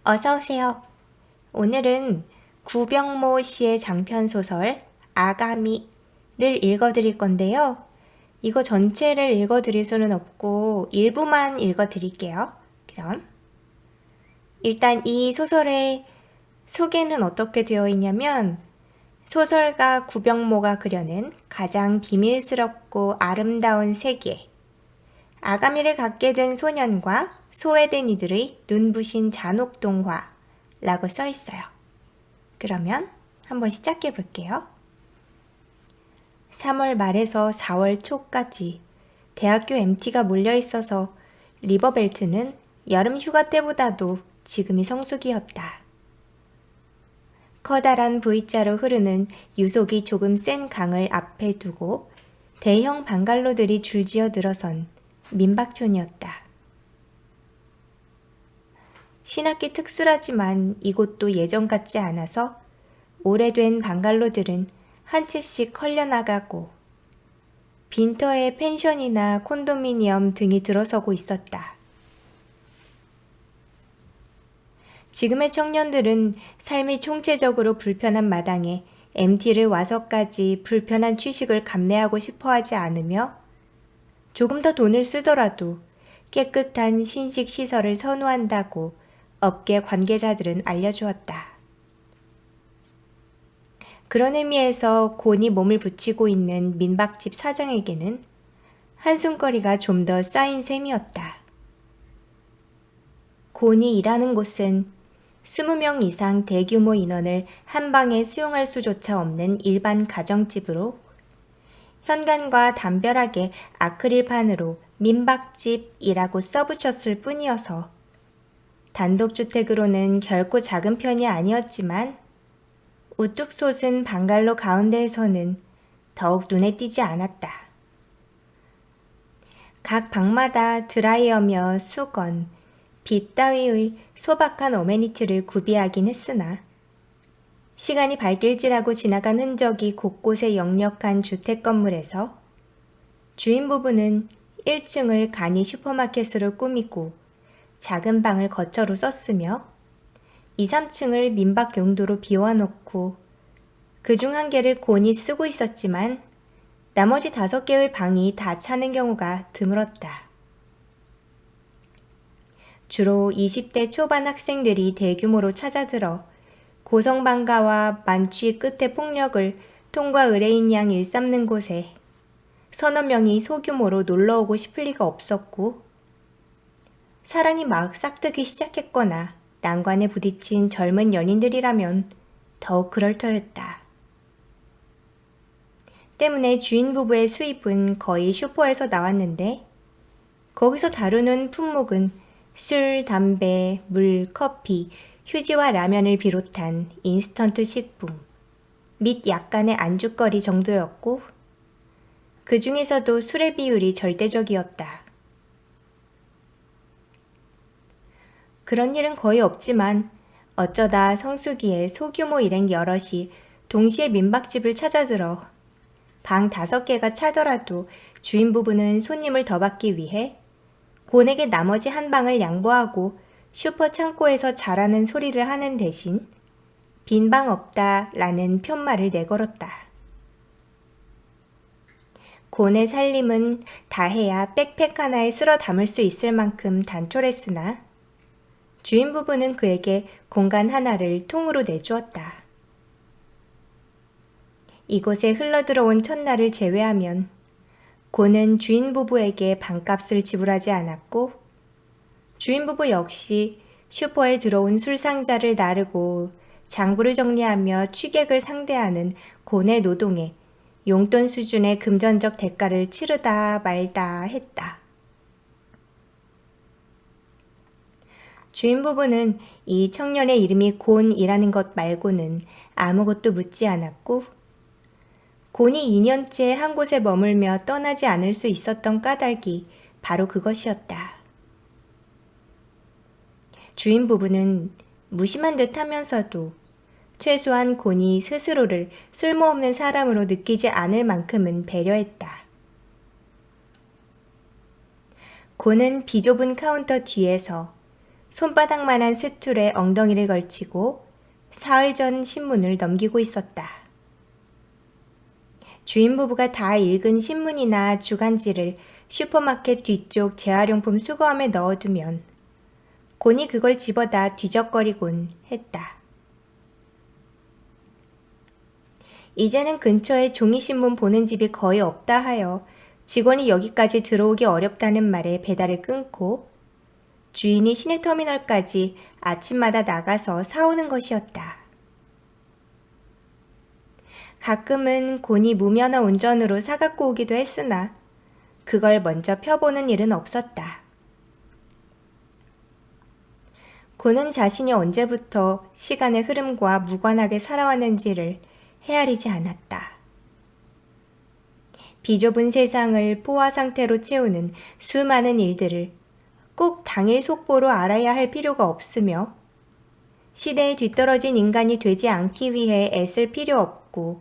어서 오세요. 오늘은 구병모 씨의 장편 소설 아가미를 읽어드릴 건데요. 이거 전체를 읽어드릴 수는 없고 일부만 읽어드릴게요. 그럼 일단 이 소설의 소개는 어떻게 되어 있냐면 소설가 구병모가 그려낸 가장 비밀스럽고 아름다운 세계, 아가미를 갖게 된 소년과 소외된 이들의 눈부신 잔혹 동화라고 써 있어요. 그러면 한번 시작해 볼게요. 3월 말에서 4월 초까지 대학교 MT가 몰려 있어서 리버벨트는 여름 휴가 때보다도 지금이 성수기였다. 커다란 V자로 흐르는 유속이 조금 센 강을 앞에 두고 대형 방갈로들이 줄지어 들어선 민박촌이었다. 신학기 특수라지만 이곳도 예전 같지 않아서 오래된 방갈로들은 한 채씩 헐려나가고 빈터에 펜션이나 콘도미니엄 등이 들어서고 있었다. 지금의 청년들은 삶이 총체적으로 불편한 마당에 MT를 와서까지 불편한 취식을 감내하고 싶어 하지 않으며 조금 더 돈을 쓰더라도 깨끗한 신식 시설을 선호한다고 업계 관계자들은 알려주었다. 그런 의미에서 곤이 몸을 붙이고 있는 민박집 사장에게는 한숨거리가 좀 더 쌓인 셈이었다. 곤이 일하는 곳은 20명 이상 대규모 인원을 한 방에 수용할 수조차 없는 일반 가정집으로 현관과 담벼락에 아크릴판으로 민박집이라고 써붙였을 뿐이어서 단독주택으로는 결코 작은 편이 아니었지만 우뚝 솟은 방갈로 가운데에서는 더욱 눈에 띄지 않았다. 각 방마다 드라이어며 수건, 빛 따위의 소박한 어메니티를 구비하긴 했으나 시간이 발길질하고 지나간 흔적이 곳곳에 역력한 주택 건물에서 주인 부부는 1층을 간이 슈퍼마켓으로 꾸미고 작은 방을 거처로 썼으며 2, 3층을 민박 용도로 비워놓고 그중 한 개를 곤이 쓰고 있었지만 나머지 5개의 방이 다 차는 경우가 드물었다. 주로 20대 초반 학생들이 대규모로 찾아들어 고성방가와 만취 끝에 폭력을 통과 의뢰인 양 일삼는 곳에 서너 명이 소규모로 놀러오고 싶을 리가 없었고 사랑이 막 싹트기 시작했거나 난관에 부딪힌 젊은 연인들이라면 더욱 그럴 터였다. 때문에 주인 부부의 수입은 거의 슈퍼에서 나왔는데 거기서 다루는 품목은 술, 담배, 물, 커피, 휴지와 라면을 비롯한 인스턴트 식품 및 약간의 안주거리 정도였고 그 중에서도 술의 비율이 절대적이었다. 그런 일은 거의 없지만 어쩌다 성수기에 소규모 일행 여럿이 동시에 민박집을 찾아들어 방 5개가 차더라도 주인 부부는 손님을 더 받기 위해 곤에게 나머지 한 방을 양보하고 슈퍼 창고에서 잘하는 소리를 하는 대신 빈 방 없다라는 편말을 내걸었다. 곤의 살림은 다해야 백팩 하나에 쓸어 담을 수 있을 만큼 단촐했으나 주인 부부는 그에게 공간 하나를 통으로 내주었다. 이곳에 흘러들어온 첫날을 제외하면 곤은 주인 부부에게 방값을 지불하지 않았고 주인 부부 역시 슈퍼에 들어온 술 상자를 나르고 장부를 정리하며 취객을 상대하는 곤의 노동에 용돈 수준의 금전적 대가를 치르다 말다 했다. 주인 부부는 이 청년의 이름이 곤이라는 것 말고는 아무것도 묻지 않았고 곤이 2년째 한 곳에 머물며 떠나지 않을 수 있었던 까닭이 바로 그것이었다. 주인 부부는 무심한 듯 하면서도 최소한 곤이 스스로를 쓸모없는 사람으로 느끼지 않을 만큼은 배려했다. 곤은 비좁은 카운터 뒤에서 손바닥만한 스툴에 엉덩이를 걸치고 사흘 전 신문을 넘기고 있었다. 주인 부부가 다 읽은 신문이나 주간지를 슈퍼마켓 뒤쪽 재활용품 수거함에 넣어두면 곤이 그걸 집어다 뒤적거리곤 했다. 이제는 근처에 종이신문 보는 집이 거의 없다 하여 직원이 여기까지 들어오기 어렵다는 말에 배달을 끊고 주인이 시내터미널까지 아침마다 나가서 사오는 것이었다. 가끔은 곤이 무면허 운전으로 사갖고 오기도 했으나 그걸 먼저 펴보는 일은 없었다. 곤은 자신이 언제부터 시간의 흐름과 무관하게 살아왔는지를 헤아리지 않았다. 비좁은 세상을 포화 상태로 채우는 수많은 일들을 꼭 당일 속보로 알아야 할 필요가 없으며 시대에 뒤떨어진 인간이 되지 않기 위해 애쓸 필요 없고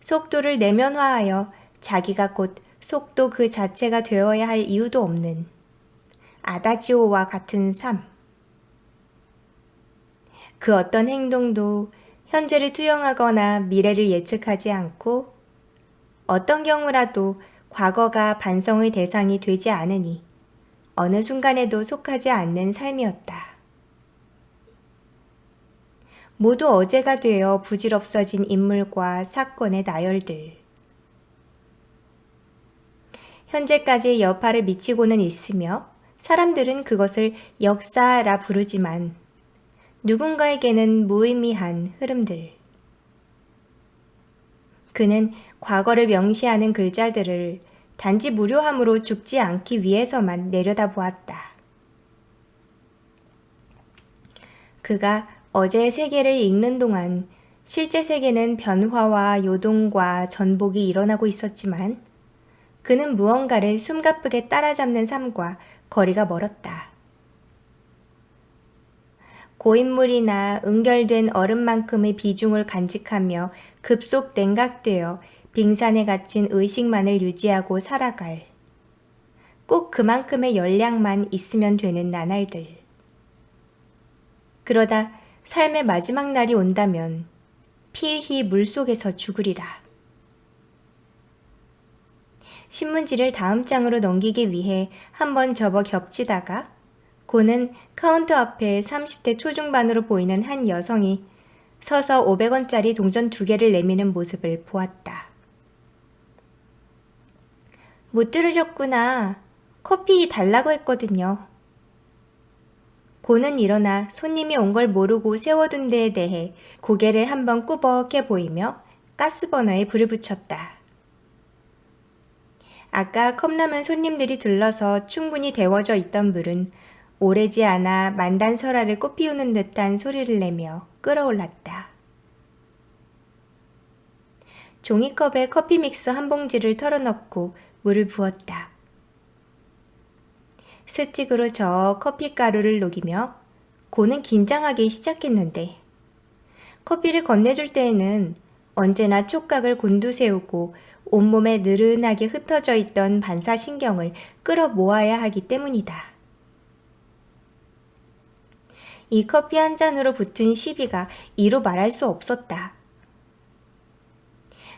속도를 내면화하여 자기가 곧 속도 그 자체가 되어야 할 이유도 없는 아다지오와 같은 삶. 그 어떤 행동도 현재를 투영하거나 미래를 예측하지 않고 어떤 경우라도 과거가 반성의 대상이 되지 않으니 어느 순간에도 속하지 않는 삶이었다. 모두 어제가 되어 부질없어진 인물과 사건의 나열들. 현재까지의 여파를 미치고는 있으며 사람들은 그것을 역사라 부르지만 누군가에게는 무의미한 흐름들. 그는 과거를 명시하는 글자들을 단지 무료함으로 죽지 않기 위해서만 내려다보았다. 그가 어제의 세계를 읽는 동안 실제 세계는 변화와 요동과 전복이 일어나고 있었지만 그는 무언가를 숨가쁘게 따라잡는 삶과 거리가 멀었다. 고인물이나 응결된 얼음만큼의 비중을 간직하며 급속 냉각되어 빙산에 갇힌 의식만을 유지하고 살아갈 꼭 그만큼의 열량만 있으면 되는 나날들. 그러다 삶의 마지막 날이 온다면 필히 물속에서 죽으리라. 신문지를 다음 장으로 넘기기 위해 한번 접어 겹치다가 곤은 카운터 앞에 30대 초중반으로 보이는 한 여성이 서서 500원짜리 동전 2개를 내미는 모습을 보았다. 못 들으셨구나. 커피 달라고 했거든요. 곤은 일어나 손님이 온 걸 모르고 세워둔 데에 대해 고개를 한번 꾸벅해 보이며 가스버너에 불을 붙였다. 아까 컵라면 손님들이 들러서 충분히 데워져 있던 물은 오래지 않아 만단설화를 꽃피우는 듯한 소리를 내며 끓어올랐다. 종이컵에 커피 믹스 한 봉지를 털어넣고 물을 부었다. 스틱으로 저어 커피 가루를 녹이며 곤은 긴장하기 시작했는데 커피를 건네줄 때에는 언제나 촉각을 곤두세우고 온몸에 느른하게 흩어져 있던 반사신경을 끌어모아야 하기 때문이다. 이 커피 한 잔으로 붙은 시비가 이루 말할 수 없었다.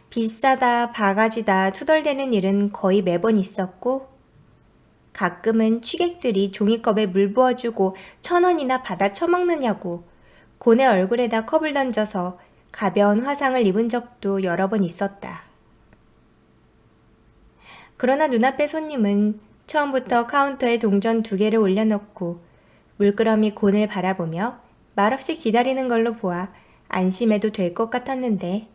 비싸다, 바가지다 투덜대는 일은 거의 매번 있었고 가끔은 취객들이 종이컵에 물 부어주고 1,000원이나 받아 처먹느냐고 곤의 얼굴에다 컵을 던져서 가벼운 화상을 입은 적도 여러 번 있었다. 그러나 눈앞의 손님은 처음부터 카운터에 동전 2개를 올려놓고 물끄러미 곤을 바라보며 말없이 기다리는 걸로 보아 안심해도 될 것 같았는데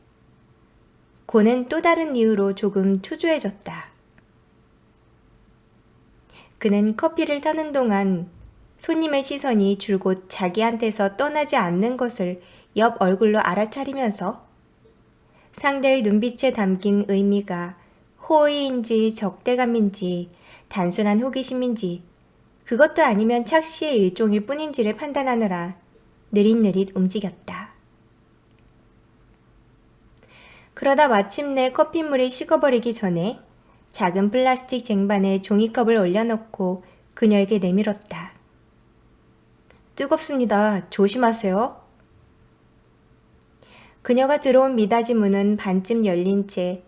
곤은 또 다른 이유로 조금 초조해졌다. 그는 커피를 타는 동안 손님의 시선이 줄곧 자기한테서 떠나지 않는 것을 옆 얼굴로 알아차리면서 상대의 눈빛에 담긴 의미가 호의인지 적대감인지 단순한 호기심인지 그것도 아니면 착시의 일종일 뿐인지를 판단하느라 느릿느릿 움직였다. 그러다 마침내 커피물이 식어버리기 전에 작은 플라스틱 쟁반에 종이컵을 올려놓고 그녀에게 내밀었다. 뜨겁습니다. 조심하세요. 그녀가 들어온 미닫이 문은 반쯤 열린 채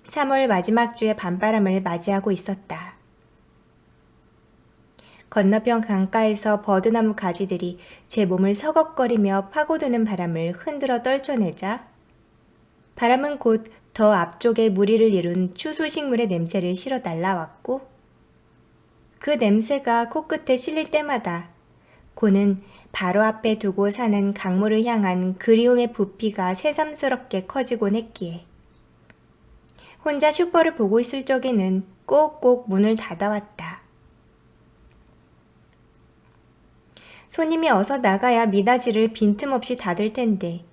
3월 마지막 주의 밤바람을 맞이하고 있었다. 건너편 강가에서 버드나무 가지들이 제 몸을 서걱거리며 파고드는 바람을 흔들어 떨쳐내자 바람은 곧 더 앞쪽에 무리를 이룬 추수식물의 냄새를 실어 날라왔고 그 냄새가 코끝에 실릴 때마다 고는 바로 앞에 두고 사는 강물을 향한 그리움의 부피가 새삼스럽게 커지곤 했기에 혼자 슈퍼를 보고 있을 적에는 꼭꼭 문을 닫아왔다. 손님이 어서 나가야 미닫이를 빈틈없이 닫을 텐데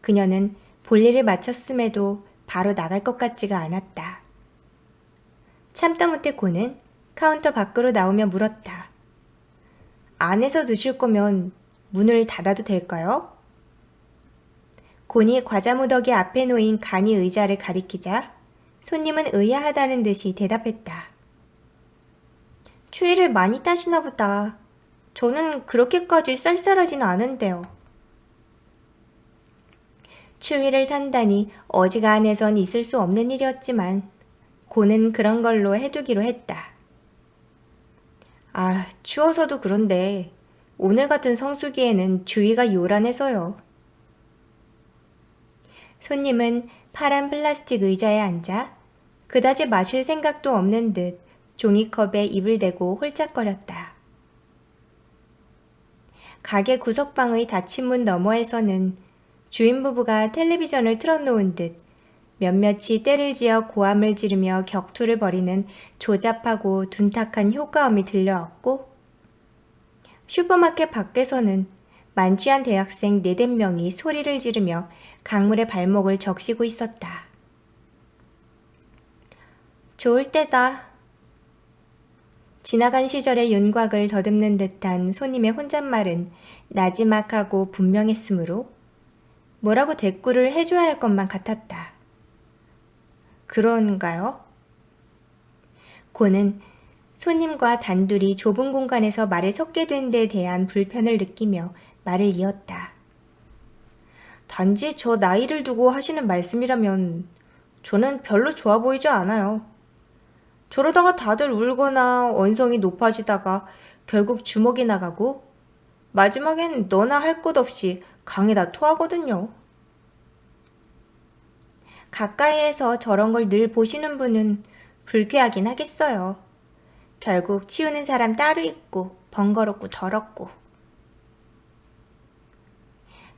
그녀는 볼일을 마쳤음에도 바로 나갈 것 같지가 않았다. 참다 못해 고는 카운터 밖으로 나오며 물었다. 안에서 드실 거면 문을 닫아도 될까요? 곤이 과자 무더기 앞에 놓인 간이 의자를 가리키자 손님은 의아하다는 듯이 대답했다. 추위를 많이 타시나 보다. 저는 그렇게까지 쌀쌀하진 않은데요. 추위를 탄다니 어지간해선 있을 수 없는 일이었지만 고는 그런 걸로 해두기로 했다. 아, 추워서도 그런데 오늘 같은 성수기에는 주위가 요란해서요. 손님은 파란 플라스틱 의자에 앉아 그다지 마실 생각도 없는 듯 종이컵에 입을 대고 홀짝거렸다. 가게 구석방의 닫힌 문 너머에서는 주인 부부가 텔레비전을 틀어놓은 듯 몇몇이 때를 지어 고함을 지르며 격투를 벌이는 조잡하고 둔탁한 효과음이 들려왔고 슈퍼마켓 밖에서는 만취한 대학생 4~5명이 소리를 지르며 강물의 발목을 적시고 있었다. 좋을 때다. 지나간 시절의 윤곽을 더듬는 듯한 손님의 혼잣말은 나지막하고 분명했으므로 뭐라고 대꾸를 해줘야 할 것만 같았다. 그런가요? 고는 손님과 단둘이 좁은 공간에서 말을 섞게 된 데 대한 불편을 느끼며 말을 이었다. 단지 저 나이를 두고 하시는 말씀이라면 저는 별로 좋아 보이지 않아요. 저러다가 다들 울거나 언성이 높아지다가 결국 주먹이 나가고 마지막엔 너나 할 것 없이 강에다 토하거든요. 가까이에서 저런 걸 늘 보시는 분은 불쾌하긴 하겠어요. 결국 치우는 사람 따로 있고 번거롭고 더럽고.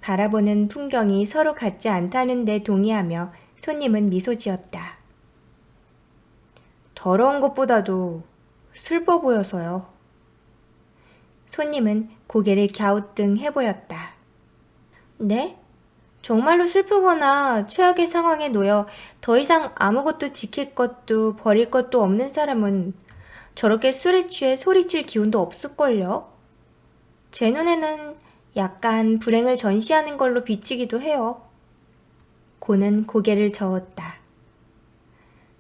바라보는 풍경이 서로 같지 않다는 데 동의하며 손님은 미소 지었다. 더러운 것보다도 슬퍼 보여서요. 손님은 고개를 갸우뚱해 보였다. 네? 정말로 슬프거나 최악의 상황에 놓여 더 이상 아무것도 지킬 것도 버릴 것도 없는 사람은 저렇게 술에 취해 소리칠 기운도 없을걸요? 제 눈에는 약간 불행을 전시하는 걸로 비치기도 해요. 고는 고개를 저었다.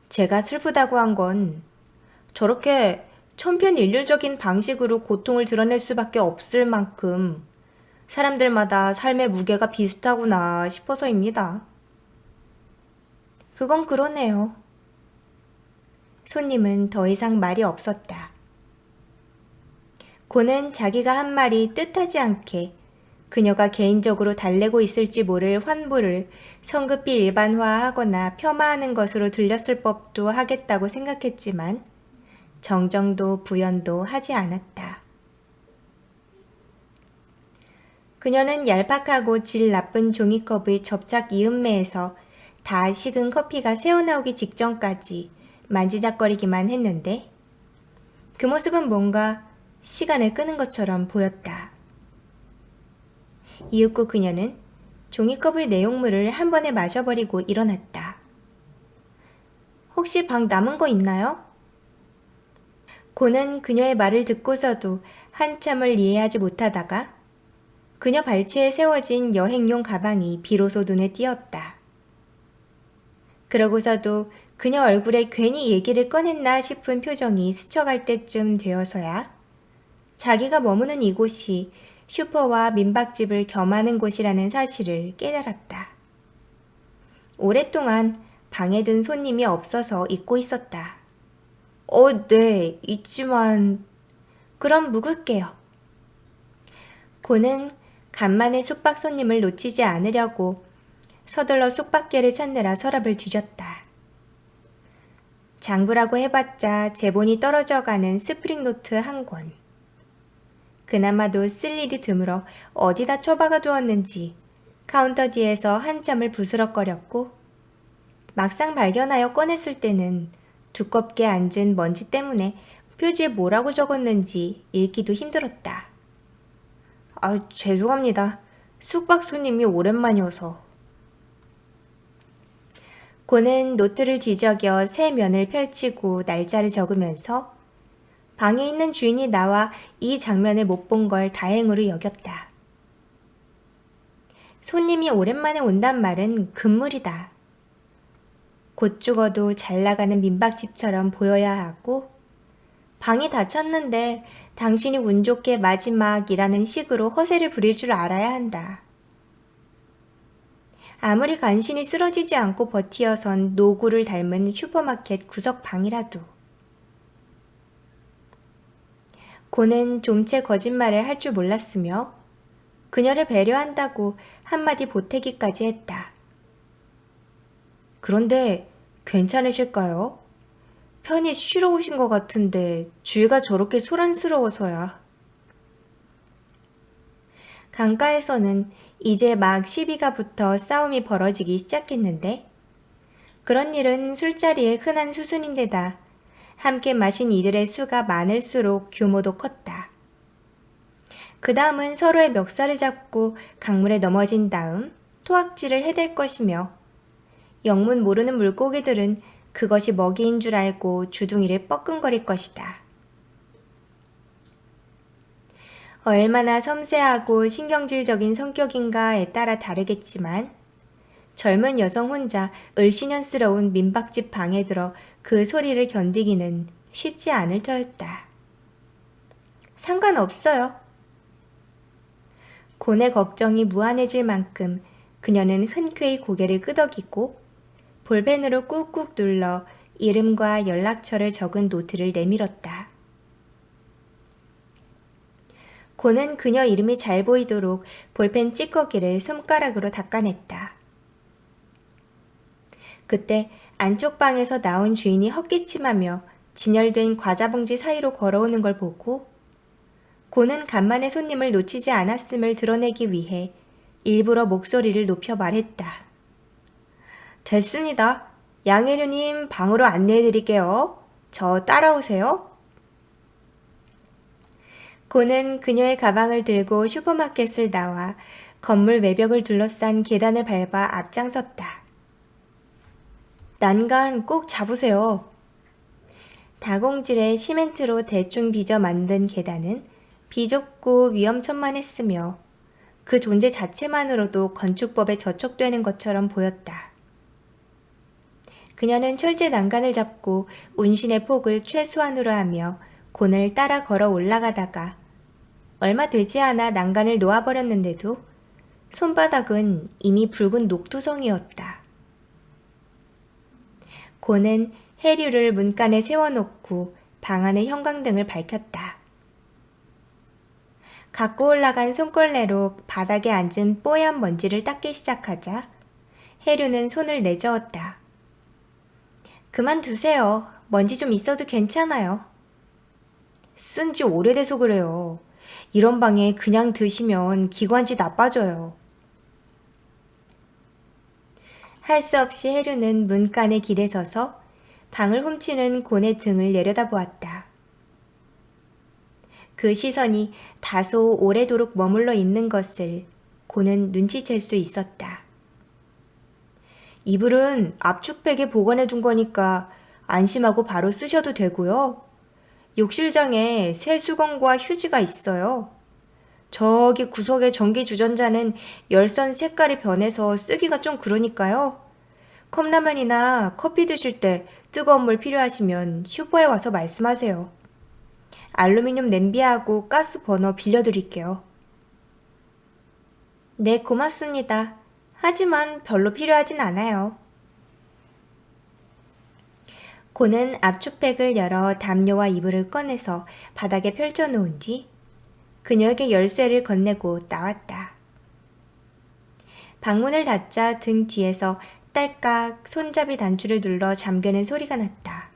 제가 슬프다고 한 건 저렇게 천편일률적인 방식으로 고통을 드러낼 수밖에 없을 만큼 사람들마다 삶의 무게가 비슷하구나 싶어서입니다. 그건 그러네요. 손님은 더 이상 말이 없었다. 고는 자기가 한 말이 뜻하지 않게 그녀가 개인적으로 달래고 있을지 모를 환부를 성급히 일반화하거나 폄하하는 것으로 들렸을 법도 하겠다고 생각했지만 정정도 부연도 하지 않았다. 그녀는 얄팍하고 질 나쁜 종이컵의 접착 이음매에서 다 식은 커피가 새어나오기 직전까지 만지작거리기만 했는데 그 모습은 뭔가 시간을 끄는 것처럼 보였다. 이윽고 그녀는 종이컵의 내용물을 한 번에 마셔버리고 일어났다. 혹시 방 남은 거 있나요? 고는 그녀의 말을 듣고서도 한참을 이해하지 못하다가 그녀 발치에 세워진 여행용 가방이 비로소 눈에 띄었다. 그러고서도 그녀 얼굴에 괜히 얘기를 꺼냈나 싶은 표정이 스쳐갈 때쯤 되어서야 자기가 머무는 이곳이 슈퍼와 민박집을 겸하는 곳이라는 사실을 깨달았다. 오랫동안 방에 든 손님이 없어서 잊고 있었다. 네, 있지만... 그럼 묵을게요. 고는 간만에 숙박 손님을 놓치지 않으려고 서둘러 숙박계를 찾느라 서랍을 뒤졌다. 장부라고 해봤자 제본이 떨어져가는 스프링노트 한 권. 그나마도 쓸 일이 드물어 어디다 처박아 두었는지 카운터 뒤에서 한참을 부스럭거렸고 막상 발견하여 꺼냈을 때는 두껍게 앉은 먼지 때문에 표지에 뭐라고 적었는지 읽기도 힘들었다. 죄송합니다. 숙박 손님이 오랜만이어서. 고는 노트를 뒤적여 새 면을 펼치고 날짜를 적으면서 방에 있는 주인이 나와 이 장면을 못 본 걸 다행으로 여겼다. 손님이 오랜만에 온단 말은 금물이다. 곧 죽어도 잘 나가는 민박집처럼 보여야 하고 방이 닫혔는데 당신이 운 좋게 마지막이라는 식으로 허세를 부릴 줄 알아야 한다. 아무리 간신히 쓰러지지 않고 버티어선 노구를 닮은 슈퍼마켓 구석 방이라도. 고는 좀채 거짓말을 할 줄 몰랐으며 그녀를 배려한다고 한마디 보태기까지 했다. 그런데 괜찮으실까요? 편히 쉬러 오신 것 같은데 주위가 저렇게 소란스러워서야. 강가에서는 이제 막 시비가 붙어 싸움이 벌어지기 시작했는데 그런 일은 술자리의 흔한 수순인데다 함께 마신 이들의 수가 많을수록 규모도 컸다. 그 다음은 서로의 멱살을 잡고 강물에 넘어진 다음 토악질을 해댈 것이며 영문 모르는 물고기들은 그것이 먹이인 줄 알고 주둥이를 뻐끔거릴 것이다. 얼마나 섬세하고 신경질적인 성격인가에 따라 다르겠지만 젊은 여성 혼자 을씨년스러운 민박집 방에 들어 그 소리를 견디기는 쉽지 않을 터였다. 상관없어요. 고뇌 걱정이 무한해질 만큼 그녀는 흔쾌히 고개를 끄덕이고 볼펜으로 꾹꾹 눌러 이름과 연락처를 적은 노트를 내밀었다. 고는 그녀 이름이 잘 보이도록 볼펜 찌꺼기를 손가락으로 닦아냈다. 그때 안쪽 방에서 나온 주인이 헛기침하며 진열된 과자봉지 사이로 걸어오는 걸 보고 고는 간만에 손님을 놓치지 않았음을 드러내기 위해 일부러 목소리를 높여 말했다. 됐습니다. 양혜류님 방으로 안내해드릴게요. 저 따라오세요. 고는 그녀의 가방을 들고 슈퍼마켓을 나와 건물 외벽을 둘러싼 계단을 밟아 앞장섰다. 난간 꼭 잡으세요. 다공질에 시멘트로 대충 빚어 만든 계단은 비좁고 위험천만했으며 그 존재 자체만으로도 건축법에 저촉되는 것처럼 보였다. 그녀는 철제 난간을 잡고 운신의 폭을 최소한으로 하며 곤을 따라 걸어 올라가다가 얼마 되지 않아 난간을 놓아버렸는데도 손바닥은 이미 붉은 녹두성이었다. 곤은 해류를 문간에 세워놓고 방 안의 형광등을 밝혔다. 갖고 올라간 손걸레로 바닥에 앉은 뽀얀 먼지를 닦기 시작하자 해류는 손을 내저었다. 그만두세요. 먼지 좀 있어도 괜찮아요. 쓴 지 오래돼서 그래요. 이런 방에 그냥 드시면 기관지 나빠져요. 할 수 없이 해류는 문간에 기대서서 방을 훔치는 곤의 등을 내려다보았다. 그 시선이 다소 오래도록 머물러 있는 것을 곤은 눈치챌 수 있었다. 이불은 압축팩에 보관해 둔 거니까 안심하고 바로 쓰셔도 되고요. 욕실장에 새 수건과 휴지가 있어요. 저기 구석의 전기 주전자는 열선 색깔이 변해서 쓰기가 좀 그러니까요. 컵라면이나 커피 드실 때 뜨거운 물 필요하시면 슈퍼에 와서 말씀하세요. 알루미늄 냄비하고 가스 버너 빌려드릴게요. 네, 고맙습니다. 하지만 별로 필요하진 않아요. 고는 압축팩을 열어 담요와 이불을 꺼내서 바닥에 펼쳐놓은 뒤 그녀에게 열쇠를 건네고 나왔다. 방문을 닫자 등 뒤에서 딸깍 손잡이 단추를 눌러 잠그는 소리가 났다.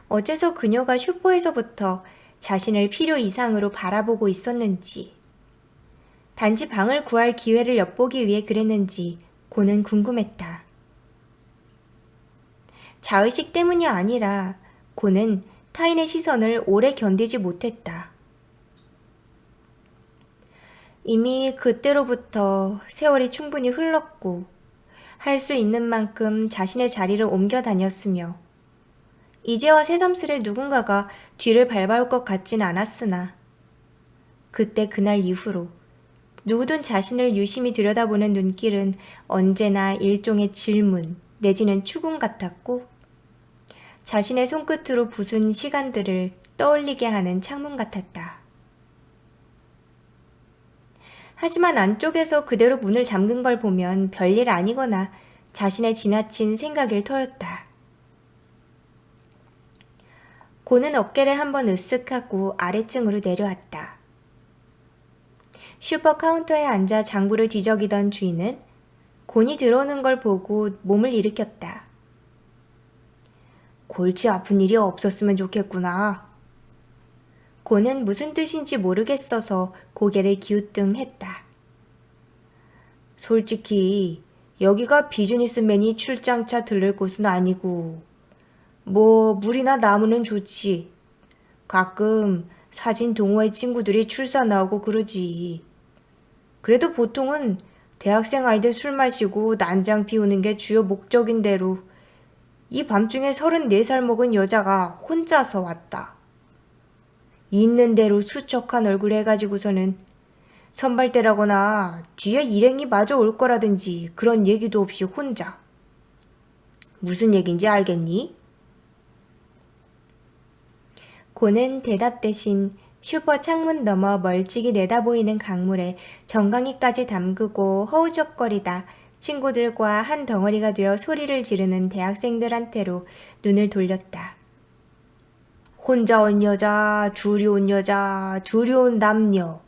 어째서 그녀가 슈퍼에서부터 자신을 필요 이상으로 바라보고 있었는지, 단지 방을 구할 기회를 엿보기 위해 그랬는지 고는 궁금했다. 자의식 때문이 아니라 고는 타인의 시선을 오래 견디지 못했다. 이미 그때로부터 세월이 충분히 흘렀고 할 수 있는 만큼 자신의 자리를 옮겨 다녔으며 이제와 새삼스레 누군가가 뒤를 밟아올 것 같진 않았으나 그때 그날 이후로 누구든 자신을 유심히 들여다보는 눈길은 언제나 일종의 질문 내지는 추궁 같았고 자신의 손끝으로 부순 시간들을 떠올리게 하는 창문 같았다. 하지만 안쪽에서 그대로 문을 잠근 걸 보면 별일 아니거나 자신의 지나친 생각일 터였다. 고는 어깨를 한번 으쓱하고 아래층으로 내려왔다. 슈퍼 카운터에 앉아 장부를 뒤적이던 주인은 곤이 들어오는 걸 보고 몸을 일으켰다. 골치 아픈 일이 없었으면 좋겠구나. 곤은 무슨 뜻인지 모르겠어서 고개를 기우뚱했다. 솔직히 여기가 비즈니스맨이 출장차 들를 곳은 아니고 뭐 물이나 나무는 좋지. 가끔 사진 동호회 친구들이 출사 나오고 그러지. 그래도 보통은 대학생 아이들 술 마시고 난장 피우는 게 주요 목적인대로 이 밤중에 34살 먹은 여자가 혼자서 왔다. 있는 대로 수척한 얼굴 해가지고서는 선발대라거나 뒤에 일행이 마저 올 거라든지 그런 얘기도 없이 혼자. 무슨 얘긴지 알겠니? 고는 대답 대신 슈퍼 창문 너머 멀찍이 내다보이는 강물에 정강이까지 담그고 허우적거리다 친구들과 한 덩어리가 되어 소리를 지르는 대학생들한테로 눈을 돌렸다. 혼자 온 여자, 둘이 온 여자, 둘이 온 남녀.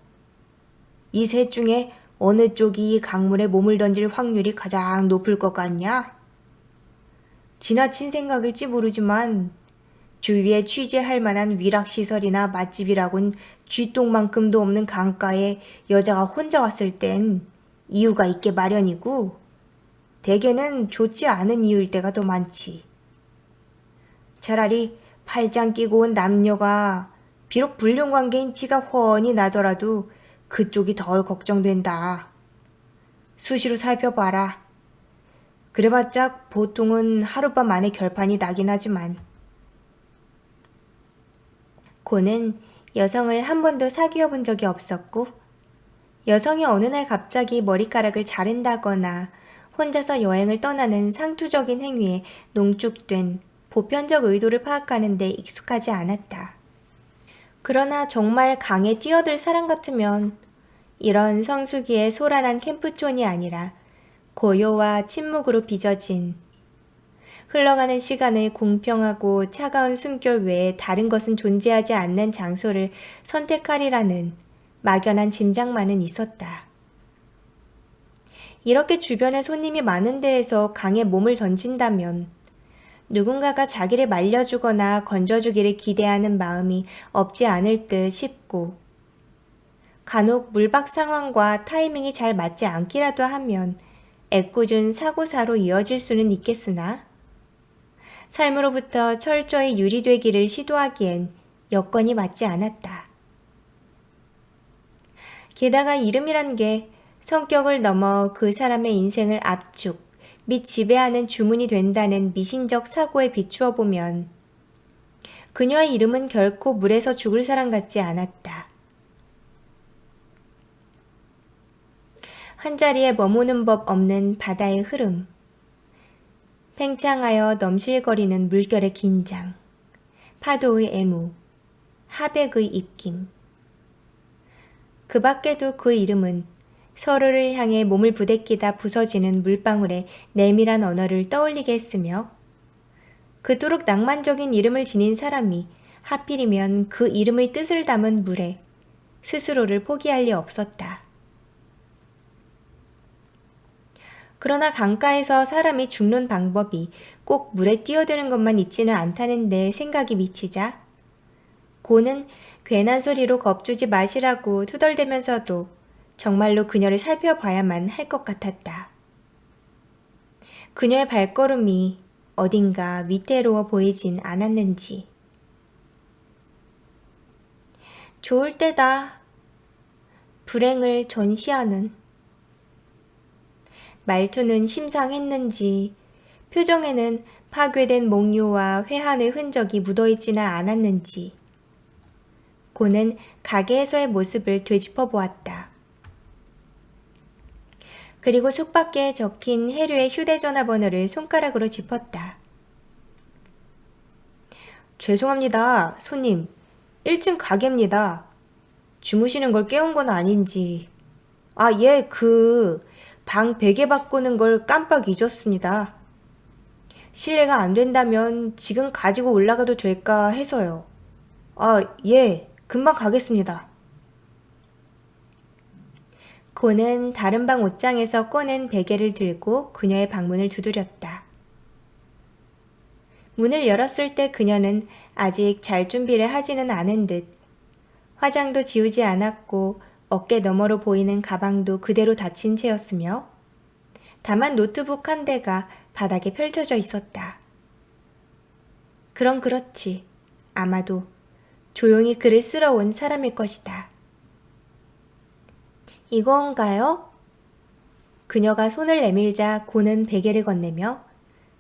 이 셋 중에 어느 쪽이 강물에 몸을 던질 확률이 가장 높을 것 같냐? 지나친 생각일지 모르지만 주위에 취재할 만한 위락시설이나 맛집이라곤 쥐똥만큼도 없는 강가에 여자가 혼자 왔을 땐 이유가 있게 마련이고 대개는 좋지 않은 이유일 때가 더 많지. 차라리 팔짱 끼고 온 남녀가 비록 불륜관계인 티가 훤히 나더라도 그쪽이 덜 걱정된다. 수시로 살펴봐라. 그래봤자 보통은 하룻밤 안에 결판이 나긴 하지만. 고는 여성을 한 번도 사귀어 본 적이 없었고 여성이 어느 날 갑자기 머리카락을 자른다거나 혼자서 여행을 떠나는 상투적인 행위에 농축된 보편적 의도를 파악하는 데 익숙하지 않았다. 그러나 정말 강에 뛰어들 사람 같으면 이런 성수기의 소란한 캠프촌이 아니라 고요와 침묵으로 빚어진 흘러가는 시간의 공평하고 차가운 숨결 외에 다른 것은 존재하지 않는 장소를 선택하리라는 막연한 짐작만은 있었다. 이렇게 주변에 손님이 많은 데에서 강에 몸을 던진다면 누군가가 자기를 말려주거나 건져주기를 기대하는 마음이 없지 않을 듯 싶고 간혹 물박 상황과 타이밍이 잘 맞지 않기라도 하면 애꿎은 사고사로 이어질 수는 있겠으나 삶으로부터 철저히 유리되기를 시도하기엔 여건이 맞지 않았다. 게다가 이름이란 게 성격을 넘어 그 사람의 인생을 압축 및 지배하는 주문이 된다는 미신적 사고에 비추어 보면 그녀의 이름은 결코 물에서 죽을 사람 같지 않았다. 한자리에 머무는 법 없는 바다의 흐름, 팽창하여 넘실거리는 물결의 긴장, 파도의 애무, 하백의 입김. 그 밖에도 그 이름은 서로를 향해 몸을 부대끼다 부서지는 물방울의 내밀한 언어를 떠올리게 했으며 그토록 낭만적인 이름을 지닌 사람이 하필이면 그 이름의 뜻을 담은 물에 스스로를 포기할 리 없었다. 그러나 강가에서 사람이 죽는 방법이 꼭 물에 뛰어드는 것만 있지는 않다는 데 생각이 미치자 고는 괜한 소리로 겁주지 마시라고 투덜대면서도 정말로 그녀를 살펴봐야만 할 것 같았다. 그녀의 발걸음이 어딘가 위태로워 보이진 않았는지. 좋을 때다. 불행을 전시하는. 말투는 심상했는지 표정에는 파괴된 몽유와 회한의 흔적이 묻어있지는 않았는지 고는 가게에서의 모습을 되짚어 보았다. 그리고 숙박기에 적힌 해류의 휴대전화 번호를 손가락으로 짚었다. 죄송합니다, 손님. 1층 가게입니다. 주무시는 걸 깨운 건 아닌지. 예, 방 베개 바꾸는 걸 깜빡 잊었습니다. 실례가 안 된다면 지금 가지고 올라가도 될까 해서요. 예, 금방 가겠습니다. 고는 다른 방 옷장에서 꺼낸 베개를 들고 그녀의 방문을 두드렸다. 문을 열었을 때 그녀는 아직 잘 준비를 하지는 않은 듯 화장도 지우지 않았고 어깨 너머로 보이는 가방도 그대로 닫힌 채였으며 다만 노트북 한 대가 바닥에 펼쳐져 있었다. 그럼 그렇지. 아마도 조용히 글을 쓰러 온 사람일 것이다. 이건가요? 그녀가 손을 내밀자 고는 베개를 건네며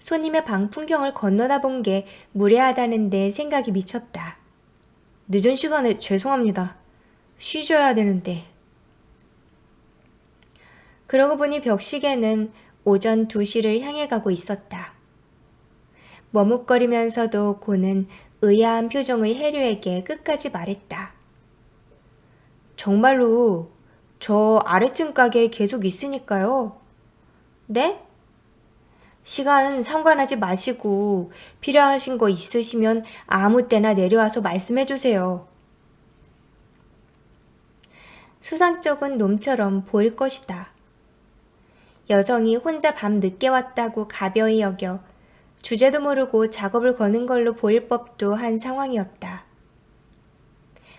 손님의 방 풍경을 건너다 본 게 무례하다는 데 생각이 미쳤다. 늦은 시간에 죄송합니다. 쉬셔야 되는데. 그러고 보니 벽시계는 오전 2시를 향해 가고 있었다. 머뭇거리면서도 고는 의아한 표정의 해류에게 끝까지 말했다. 정말로 저 아래층 가게에 계속 있으니까요. 네? 시간 상관하지 마시고 필요하신 거 있으시면 아무 때나 내려와서 말씀해 주세요. 수상쩍은 놈처럼 보일 것이다. 여성이 혼자 밤 늦게 왔다고 가벼이 여겨 주제도 모르고 작업을 거는 걸로 보일 법도 한 상황이었다.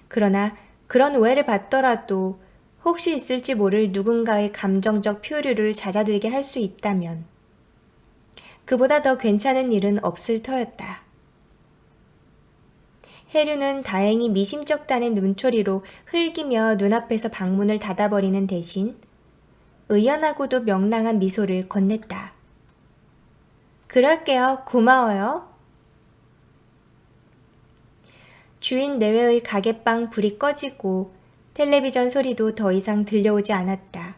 그러나 그런 오해를 받더라도 혹시 있을지 모를 누군가의 감정적 표류를 잦아들게 할 수 있다면 그보다 더 괜찮은 일은 없을 터였다. 해류는 다행히 미심쩍다는 눈초리로 흘기며 눈앞에서 방문을 닫아버리는 대신 의연하고도 명랑한 미소를 건넸다. 그럴게요. 고마워요. 주인 내외의 가게방 불이 꺼지고 텔레비전 소리도 더 이상 들려오지 않았다.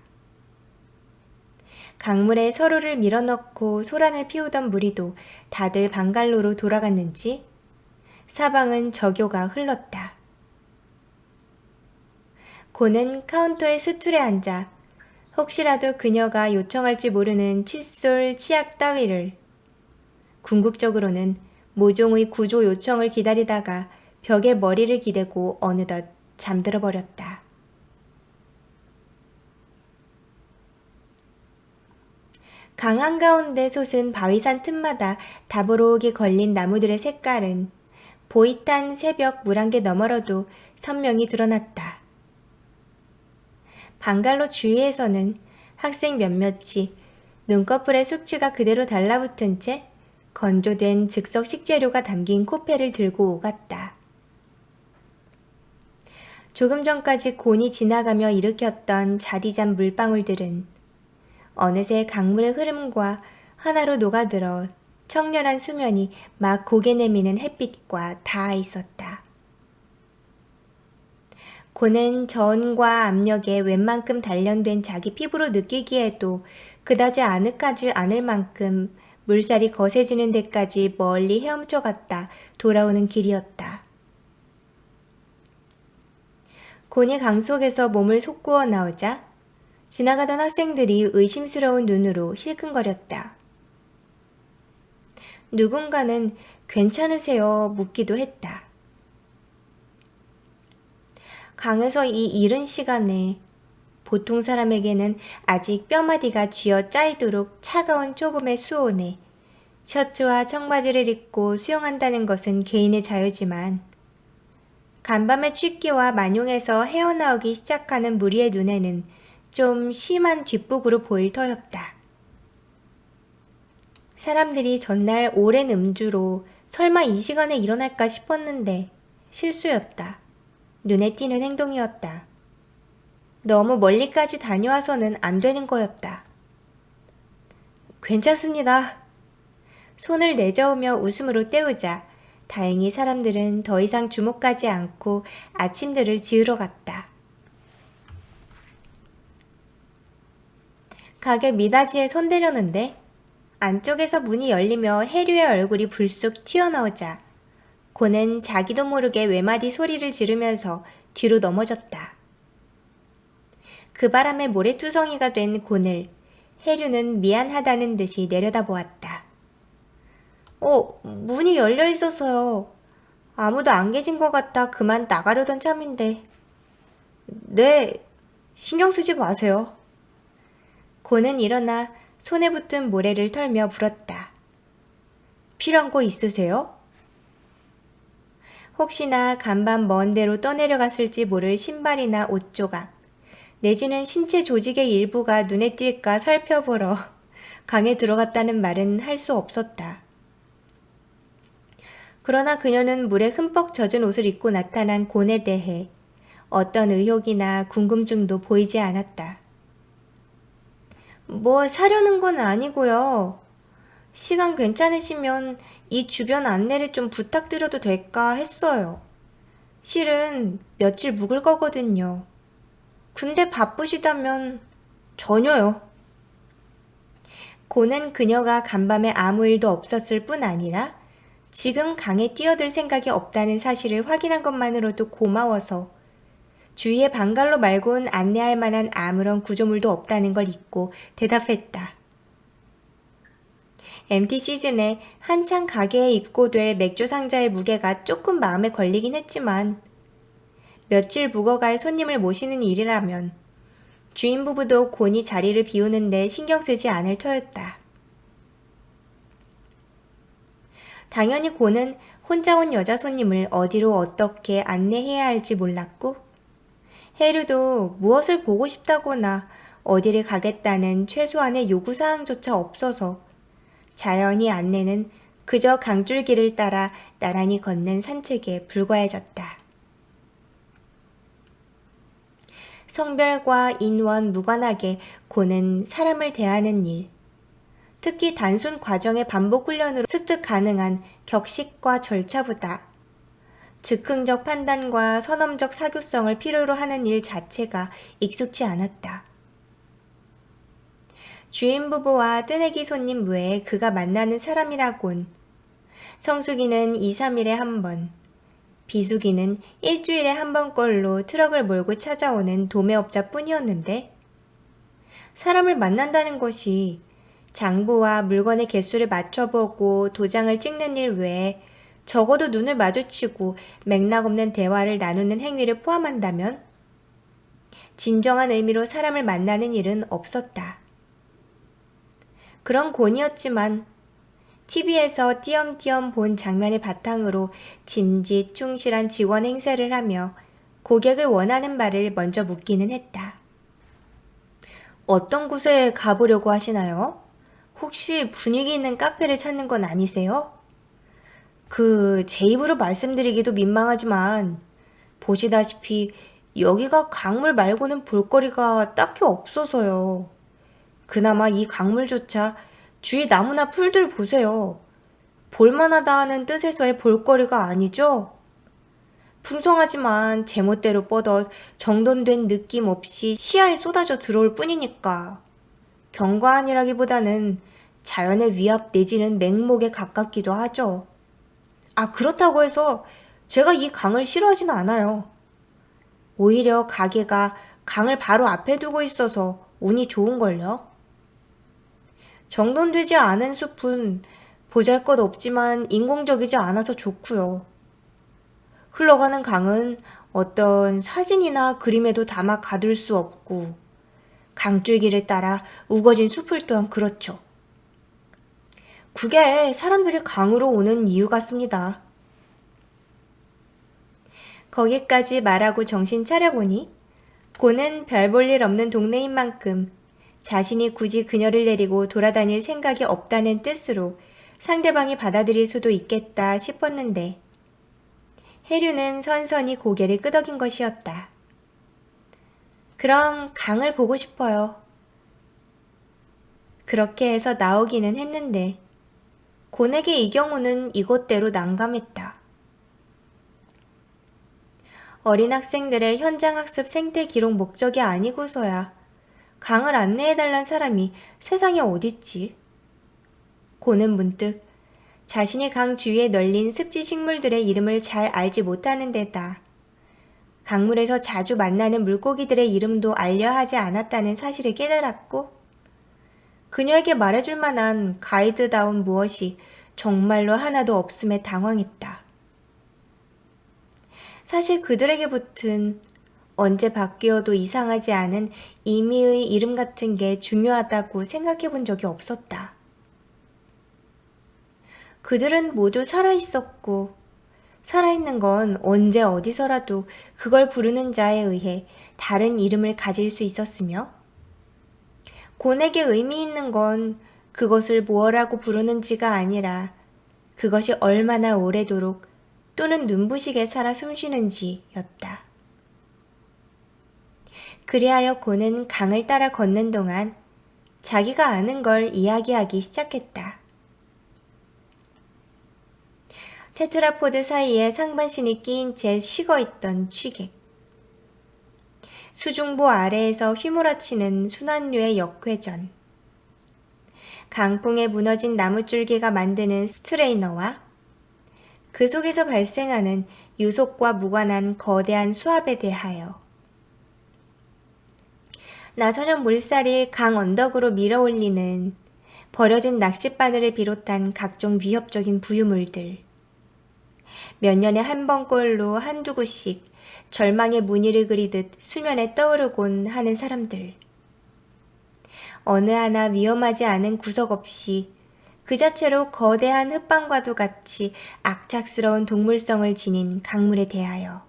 강물에 서로를 밀어넣고 소란을 피우던 무리도 다들 방갈로로 돌아갔는지 사방은 저교가 흘렀다. 고는 카운터의 스툴에 앉아 혹시라도 그녀가 요청할지 모르는 칫솔, 치약 따위를 궁극적으로는 모종의 구조 요청을 기다리다가 벽에 머리를 기대고 어느덧 잠들어 버렸다. 강 한가운데 솟은 바위산 틈마다 다부록이 걸린 나무들의 색깔은 보이탄 새벽 물안개 너머로도 선명히 드러났다. 방갈로 주위에서는 학생 몇몇이 눈꺼풀에 숙취가 그대로 달라붙은 채 건조된 즉석 식재료가 담긴 코페를 들고 오갔다. 조금 전까지 곤히 지나가며 일으켰던 자디잔 물방울들은 어느새 강물의 흐름과 하나로 녹아들어 청렬한 수면이 막 고개 내미는 햇빛과 닿아 있었다. 고는 저온과 압력에 웬만큼 단련된 자기 피부로 느끼기에도 그다지 아늑하지 않을 만큼 물살이 거세지는 데까지 멀리 헤엄쳐갔다 돌아오는 길이었다. 곤이 강 속에서 몸을 솟구어 나오자 지나가던 학생들이 의심스러운 눈으로 힐끔거렸다. 누군가는 괜찮으세요 묻기도 했다. 강에서 이 이른 시간에 보통 사람에게는 아직 뼈마디가 쥐어 짜이도록 차가운 초봄의 수온에 셔츠와 청바지를 입고 수영한다는 것은 개인의 자유지만 간밤의 취기와 만용에서 헤어나오기 시작하는 무리의 눈에는 좀 심한 뒷북으로 보일 터였다. 사람들이 전날 오랜 음주로 설마 이 시간에 일어날까 싶었는데 실수였다. 눈에 띄는 행동이었다. 너무 멀리까지 다녀와서는 안 되는 거였다. 괜찮습니다. 손을 내저으며 웃음으로 때우자 다행히 사람들은 더 이상 주목하지 않고 아침들을 지으러 갔다. 가게 미닫이에 손대려는데 안쪽에서 문이 열리며 해류의 얼굴이 불쑥 튀어나오자 곤은 자기도 모르게 외마디 소리를 지르면서 뒤로 넘어졌다. 그 바람에 모래투성이가 된 곤을 해류는 미안하다는 듯이 내려다보았다. 문이 열려 있어서요. 아무도 안 계신 것 같아 그만 나가려던 참인데. 네, 신경 쓰지 마세요. 곤은 일어나 손에 붙은 모래를 털며 물었다. 필요한 거 있으세요? 혹시나 간밤 먼 데로 떠내려갔을지 모를 신발이나 옷조각, 내지는 신체 조직의 일부가 눈에 띌까 살펴보러 강에 들어갔다는 말은 할 수 없었다. 그러나 그녀는 물에 흠뻑 젖은 옷을 입고 나타난 곤에 대해 어떤 의혹이나 궁금증도 보이지 않았다. 뭐 사려는 건 아니고요. 시간 괜찮으시면 이 주변 안내를 좀 부탁드려도 될까 했어요. 실은 며칠 묵을 거거든요. 근데 바쁘시다면 전혀요. 곤은 그녀가 간밤에 아무 일도 없었을 뿐 아니라 지금 강에 뛰어들 생각이 없다는 사실을 확인한 것만으로도 고마워서 주위에 방갈로 말고는 안내할 만한 아무런 구조물도 없다는 걸 잊고 대답했다. MT 시즌에 한창 가게에 입고될 맥주 상자의 무게가 조금 마음에 걸리긴 했지만 며칠 묵어갈 손님을 모시는 일이라면 주인 부부도 곤이 자리를 비우는데 신경 쓰지 않을 터였다. 당연히 곤은 혼자 온 여자 손님을 어디로 어떻게 안내해야 할지 몰랐고 해류도 무엇을 보고 싶다거나 어디를 가겠다는 최소한의 요구사항조차 없어서 자연히 안내는 그저 강줄기를 따라 나란히 걷는 산책에 불과해졌다. 성별과 인원 무관하게 곤은 사람을 대하는 일, 특히 단순 과정의 반복 훈련으로 습득 가능한 격식과 절차보다 즉흥적 판단과 선험적 사교성을 필요로 하는 일 자체가 익숙치 않았다. 주인 부부와 뜨내기 손님 외에 그가 만나는 사람이라곤 성수기는 2, 3일에 한 번, 비수기는 일주일에 한 번꼴로 트럭을 몰고 찾아오는 도매업자 뿐이었는데 사람을 만난다는 것이 장부와 물건의 개수를 맞춰보고 도장을 찍는 일 외에 적어도 눈을 마주치고 맥락 없는 대화를 나누는 행위를 포함한다면 진정한 의미로 사람을 만나는 일은 없었다. 그런 곤이었지만 TV에서 띄엄띄엄 본 장면을 바탕으로 진짓 충실한 직원 행세를 하며 고객을 원하는 바를 먼저 묻기는 했다. 어떤 곳에 가보려고 하시나요? 혹시 분위기 있는 카페를 찾는 건 아니세요? 제 입으로 말씀드리기도 민망하지만 보시다시피 여기가 강물 말고는 볼거리가 딱히 없어서요. 그나마 이 강물조차 주위 나무나 풀들 보세요. 볼만하다 하는 뜻에서의 볼거리가 아니죠? 풍성하지만 제멋대로 뻗어 정돈된 느낌 없이 시야에 쏟아져 들어올 뿐이니까 경관이라기보다는 자연의 위압 내지는 맹목에 가깝기도 하죠. 그렇다고 해서 제가 이 강을 싫어하지는 않아요. 오히려 가게가 강을 바로 앞에 두고 있어서 운이 좋은걸요. 정돈되지 않은 숲은 보잘것없지만 인공적이지 않아서 좋고요. 흘러가는 강은 어떤 사진이나 그림에도 담아 가둘 수 없고 강줄기를 따라 우거진 숲을 또한 그렇죠. 그게 사람들이 강으로 오는 이유 같습니다. 거기까지 말하고 정신 차려보니 고는 별 볼 일 없는 동네인 만큼 자신이 굳이 그녀를 데리고 돌아다닐 생각이 없다는 뜻으로 상대방이 받아들일 수도 있겠다 싶었는데 해류는 선선히 고개를 끄덕인 것이었다. 그럼 강을 보고 싶어요. 그렇게 해서 나오기는 했는데 곤에게 이 경우는 이것대로 난감했다. 어린 학생들의 현장학습 생태 기록 목적이 아니고서야 강을 안내해달란 사람이 세상에 어딨지? 고는 문득 자신이 강 주위에 널린 습지 식물들의 이름을 잘 알지 못하는 데다 강물에서 자주 만나는 물고기들의 이름도 알려 하지 않았다는 사실을 깨달았고 그녀에게 말해줄 만한 가이드다운 무엇이 정말로 하나도 없음에 당황했다. 사실 그들에게 붙은 언제 바뀌어도 이상하지 않은 임의의 이름 같은 게 중요하다고 생각해 본 적이 없었다. 그들은 모두 살아있었고 살아있는 건 언제 어디서라도 그걸 부르는 자에 의해 다른 이름을 가질 수 있었으며 곤에게 의미 있는 건 그것을 무엇라고 부르는지가 아니라 그것이 얼마나 오래도록 또는 눈부시게 살아 숨쉬는지였다. 그리하여 곤은 강을 따라 걷는 동안 자기가 아는 걸 이야기하기 시작했다. 테트라포드 사이에 상반신이 끼인 채 식어있던 취객. 수중보 아래에서 휘몰아치는 순환류의 역회전. 강풍에 무너진 나무줄기가 만드는 스트레이너와 그 속에서 발생하는 유속과 무관한 거대한 수압에 대하여 나선형 물살이 강 언덕으로 밀어올리는 버려진 낚싯바늘을 비롯한 각종 위협적인 부유물들. 몇 년에 한 번꼴로 한두 구씩 절망의 무늬를 그리듯 수면에 떠오르곤 하는 사람들. 어느 하나 위험하지 않은 구석 없이 그 자체로 거대한 흙방과도 같이 악착스러운 동물성을 지닌 강물에 대하여.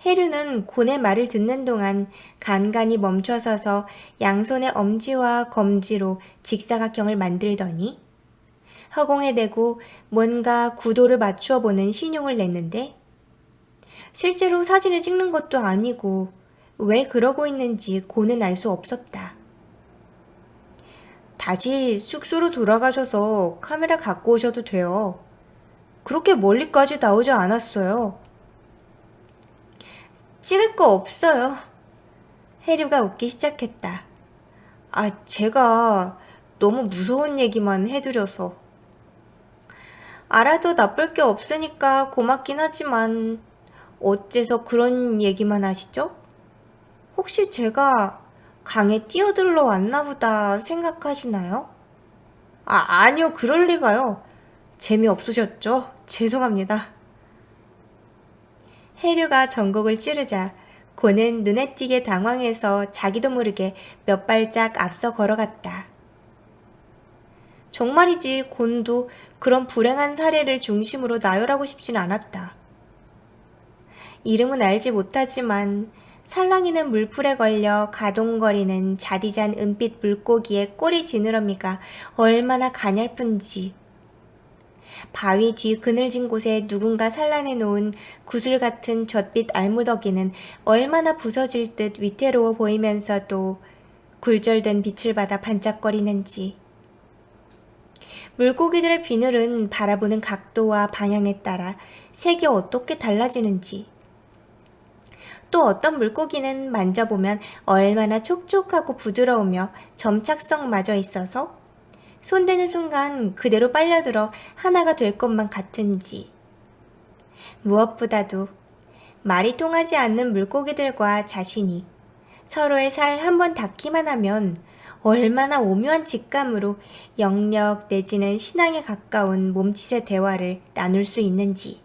해류는 곤의 말을 듣는 동안 간간히 멈춰서서 양손의 엄지와 검지로 직사각형을 만들더니 허공에 대고 뭔가 구도를 맞추어 보는 신용을 냈는데 실제로 사진을 찍는 것도 아니고 왜 그러고 있는지 곤은 알 수 없었다. 다시 숙소로 돌아가셔서 카메라 갖고 오셔도 돼요. 그렇게 멀리까지 나오지 않았어요. 찍을 거 없어요. 해류가 웃기 시작했다. 제가 너무 무서운 얘기만 해드려서. 알아도 나쁠 게 없으니까 고맙긴 하지만 어째서 그런 얘기만 하시죠? 혹시 제가 강에 뛰어들러 왔나 보다 생각하시나요? 아니요. 그럴 리가요. 재미없으셨죠? 죄송합니다. 해류가 전곡을 찌르자 고는 눈에 띄게 당황해서 자기도 모르게 몇 발짝 앞서 걸어갔다. 정말이지 곤도 그런 불행한 사례를 중심으로 나열하고 싶진 않았다. 이름은 알지 못하지만 살랑이는 물풀에 걸려 가동거리는 자디잔 은빛 물고기의 꼬리 지느러미가 얼마나 가냘픈지, 바위 뒤 그늘진 곳에 누군가 산란해 놓은 구슬 같은 젖빛 알무더기는 얼마나 부서질 듯 위태로워 보이면서도 굴절된 빛을 받아 반짝거리는지, 물고기들의 비늘은 바라보는 각도와 방향에 따라 색이 어떻게 달라지는지, 또 어떤 물고기는 만져보면 얼마나 촉촉하고 부드러우며 점착성마저 있어서 손대는 순간 그대로 빨려들어 하나가 될 것만 같은지, 무엇보다도 말이 통하지 않는 물고기들과 자신이 서로의 살 한 번 닿기만 하면 얼마나 오묘한 직감으로 영력 내지는 신앙에 가까운 몸짓의 대화를 나눌 수 있는지.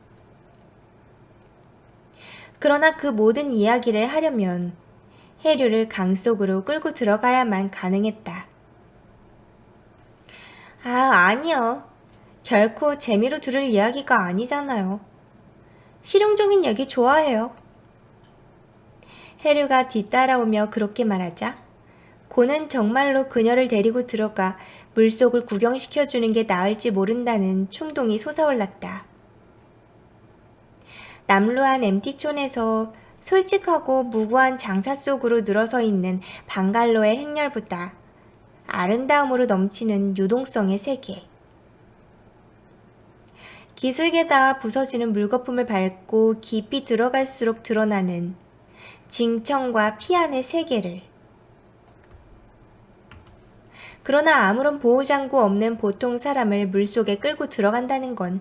그러나 그 모든 이야기를 하려면 해류를 강 속으로 끌고 들어가야만 가능했다. 아니요. 결코 재미로 들을 이야기가 아니잖아요. 실용적인 얘기 좋아해요. 해류가 뒤따라오며 그렇게 말하자 고는 정말로 그녀를 데리고 들어가 물속을 구경시켜주는 게 나을지 모른다는 충동이 솟아올랐다. 남루한 엠티촌에서 솔직하고 무구한 장사 속으로 늘어서 있는 방갈로의 행렬보다 아름다움으로 넘치는 유동성의 세계. 기슭에다 부서지는 물거품을 밟고 깊이 들어갈수록 드러나는 징청과 피안의 세계를. 그러나 아무런 보호장구 없는 보통 사람을 물속에 끌고 들어간다는 건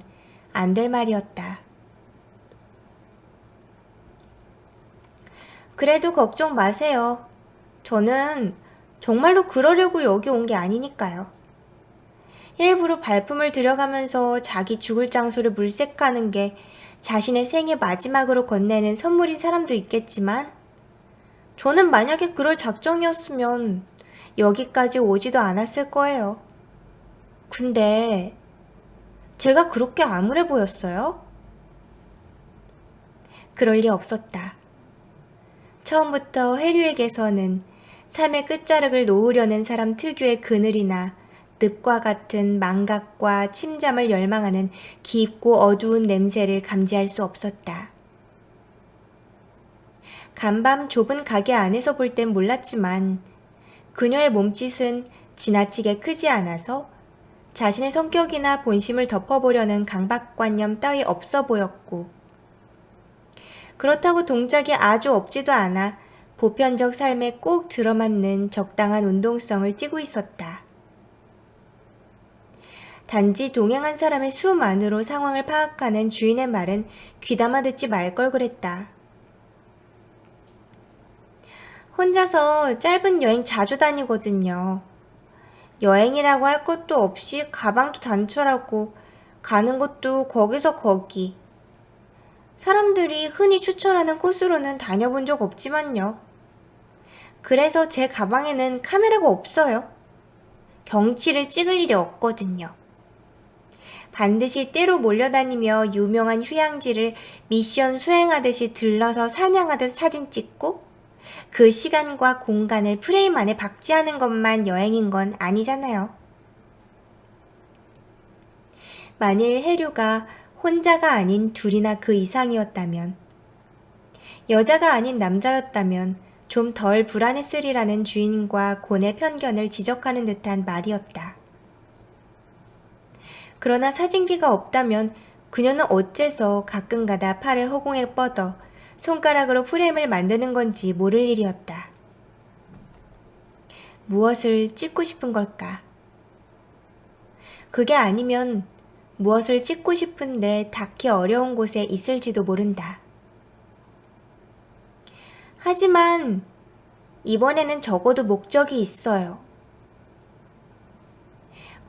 안 될 말이었다. 그래도 걱정 마세요. 저는 정말로 그러려고 여기 온 게 아니니까요. 일부러 발품을 들여가면서 자기 죽을 장소를 물색하는 게 자신의 생애 마지막으로 건네는 선물인 사람도 있겠지만 저는 만약에 그럴 작정이었으면 여기까지 오지도 않았을 거예요. 근데 제가 그렇게 암울해 보였어요? 그럴 리 없었다. 처음부터 해류에게서는 삶의 끝자락을 놓으려는 사람 특유의 그늘이나 늪과 같은 망각과 침잠을 열망하는 깊고 어두운 냄새를 감지할 수 없었다. 간밤 좁은 가게 안에서 볼 땐 몰랐지만 그녀의 몸짓은 지나치게 크지 않아서 자신의 성격이나 본심을 덮어보려는 강박관념 따위 없어 보였고 그렇다고 동작이 아주 없지도 않아 보편적 삶에 꼭 들어맞는 적당한 운동성을 띠고 있었다. 단지 동행한 사람의 수만으로 상황을 파악하는 주인의 말은 귀담아 듣지 말 걸 그랬다. 혼자서 짧은 여행 자주 다니거든요. 여행이라고 할 것도 없이 가방도 단촐하고 가는 곳도 거기서 거기. 사람들이 흔히 추천하는 코스로는 다녀본 적 없지만요. 그래서 제 가방에는 카메라가 없어요. 경치를 찍을 일이 없거든요. 반드시 떼로 몰려다니며 유명한 휴양지를 미션 수행하듯이 들러서 사냥하듯 사진 찍고 그 시간과 공간을 프레임 안에 박제하는 것만 여행인 건 아니잖아요. 만일 해류가 혼자가 아닌 둘이나 그 이상이었다면, 여자가 아닌 남자였다면 좀 덜 불안했으리라는 주인과 곤의 편견을 지적하는 듯한 말이었다. 그러나 사진기가 없다면 그녀는 어째서 가끔가다 팔을 허공에 뻗어 손가락으로 프레임을 만드는 건지 모를 일이었다. 무엇을 찍고 싶은 걸까? 그게 아니면 무엇을 찍고 싶은데 닿기 어려운 곳에 있을지도 모른다. 하지만 이번에는 적어도 목적이 있어요.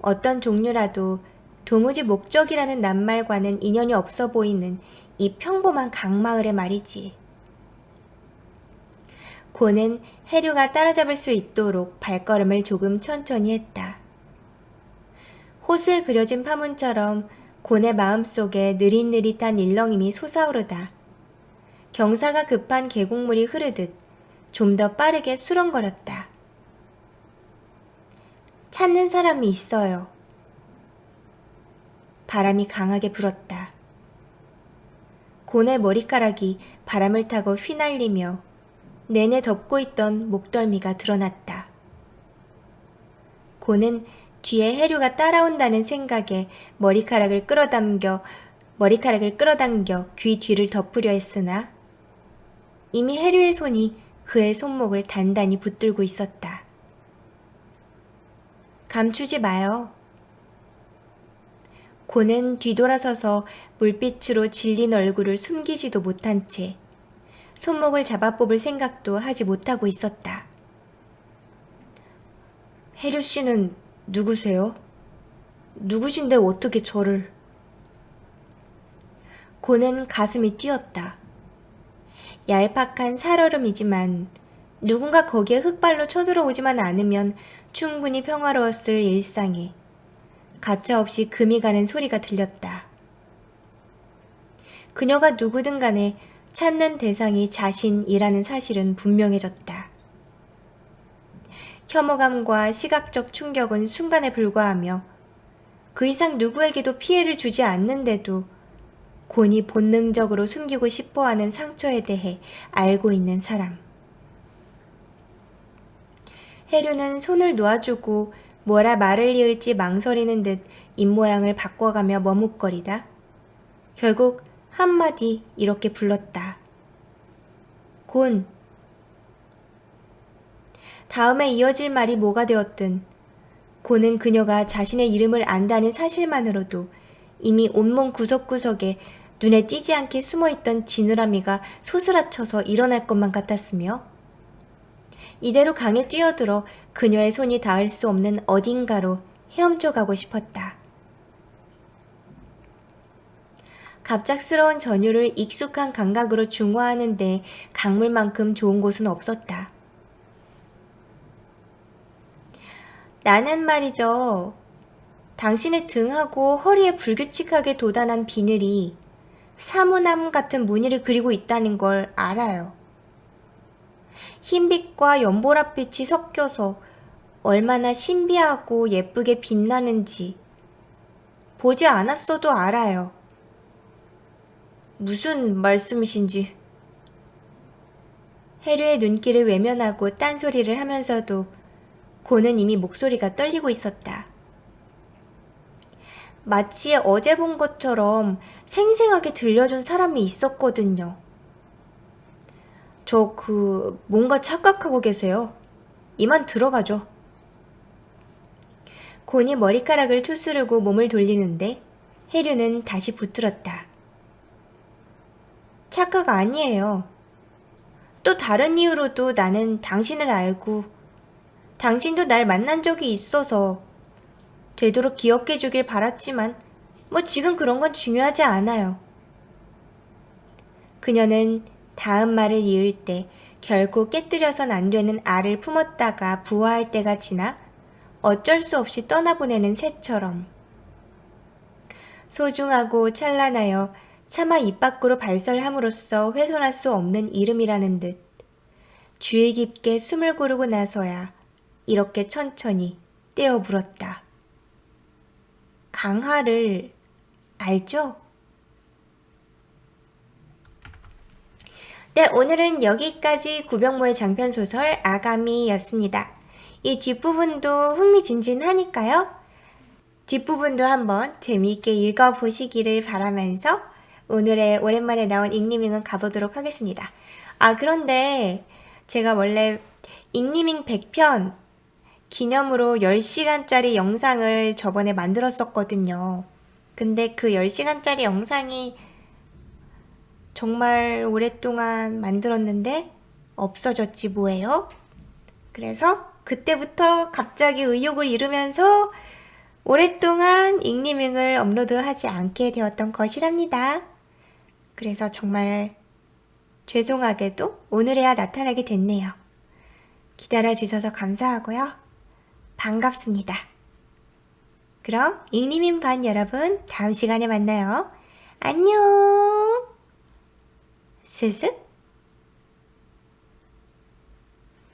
어떤 종류라도 도무지 목적이라는 낱말과는 인연이 없어 보이는 이 평범한 강마을의 말이지. 고는 해류가 따라잡을 수 있도록 발걸음을 조금 천천히 했다. 호수에 그려진 파문처럼 곤의 마음속에 느릿느릿한 일렁임이 솟아오르다 경사가 급한 계곡물이 흐르듯 좀 더 빠르게 수렁거렸다. 찾는 사람이 있어요. 바람이 강하게 불었다. 곤의 머리카락이 바람을 타고 휘날리며 내내 덮고 있던 목덜미가 드러났다. 곤은 뒤에 해류가 따라온다는 생각에 머리카락을 끌어당겨 귀 뒤를 덮으려 했으나 이미 해류의 손이 그의 손목을 단단히 붙들고 있었다. 감추지 마요. 곤은 뒤돌아서서 물빛으로 질린 얼굴을 숨기지도 못한 채 손목을 잡아 뽑을 생각도 하지 못하고 있었다. 혜류 씨는 누구세요? 누구신데 어떻게 저를... 고는 가슴이 뛰었다. 얄팍한 살얼음이지만 누군가 거기에 흑발로 쳐들어오지만 않으면 충분히 평화로웠을 일상에 가차없이 금이 가는 소리가 들렸다. 그녀가 누구든 간에 찾는 대상이 자신이라는 사실은 분명해졌다. 혐오감과 시각적 충격은 순간에 불과하며 그 이상 누구에게도 피해를 주지 않는데도 곤이 본능적으로 숨기고 싶어하는 상처에 대해 알고 있는 사람. 혜류는 손을 놓아주고 뭐라 말을 이을지 망설이는 듯 입모양을 바꿔가며 머뭇거리다 결국 한마디 이렇게 불렀다. 곤. 다음에 이어질 말이 뭐가 되었든 곤은 그녀가 자신의 이름을 안다는 사실만으로도 이미 온몸 구석구석에 눈에 띄지 않게 숨어있던 지느러미가 소스라쳐서 일어날 것만 같았으며 이대로 강에 뛰어들어 그녀의 손이 닿을 수 없는 어딘가로 헤엄쳐 가고 싶었다. 갑작스러운 전율을 익숙한 감각으로 중화하는데 강물만큼 좋은 곳은 없었다. 나는 말이죠. 당신의 등하고 허리에 불규칙하게 돋아난 비늘이 사물함 같은 무늬를 그리고 있다는 걸 알아요. 흰빛과 연보랏빛이 섞여서 얼마나 신비하고 예쁘게 빛나는지 보지 않았어도 알아요. 무슨 말씀이신지. 혜류의 눈길을 외면하고 딴소리를 하면서도 고는 이미 목소리가 떨리고 있었다. 마치 어제 본 것처럼 생생하게 들려준 사람이 있었거든요. 저 뭔가 착각하고 계세요. 이만 들어가죠. 곤이 머리카락을 투스르고 몸을 돌리는데 혜류는 다시 붙들었다. 착각 아니에요. 또 다른 이유로도 나는 당신을 알고 당신도 날 만난 적이 있어서 되도록 기억해 주길 바랐지만 뭐 지금 그런 건 중요하지 않아요. 그녀는 다음 말을 이을 때 결코 깨뜨려선 안 되는 알을 품었다가 부화할 때가 지나 어쩔 수 없이 떠나보내는 새처럼 소중하고 찬란하여 차마 입 밖으로 발설함으로써 훼손할 수 없는 이름이라는 듯 주의 깊게 숨을 고르고 나서야 이렇게 천천히 떼어 물었다. 강하를 알죠? 네, 오늘은 여기까지 구병모의 장편소설 아가미였습니다. 이 뒷부분도 흥미진진하니까요. 뒷부분도 한번 재미있게 읽어보시기를 바라면서 오늘의 오랜만에 나온 잉리밍은 가보도록 하겠습니다. 그런데 제가 원래 잉리밍 100편 기념으로 10시간짜리 영상을 저번에 만들었었거든요. 근데 그 10시간짜리 영상이 정말 오랫동안 만들었는데 없어졌지 뭐예요? 그래서 그때부터 갑자기 의욕을 잃으면서 오랫동안 잉리밍을 업로드하지 않게 되었던 것이랍니다. 그래서 정말 죄송하게도 오늘에야 나타나게 됐네요. 기다려주셔서 감사하고요. 반갑습니다. 그럼 잉리밍 반 여러분 다음 시간에 만나요. 안녕. 스슥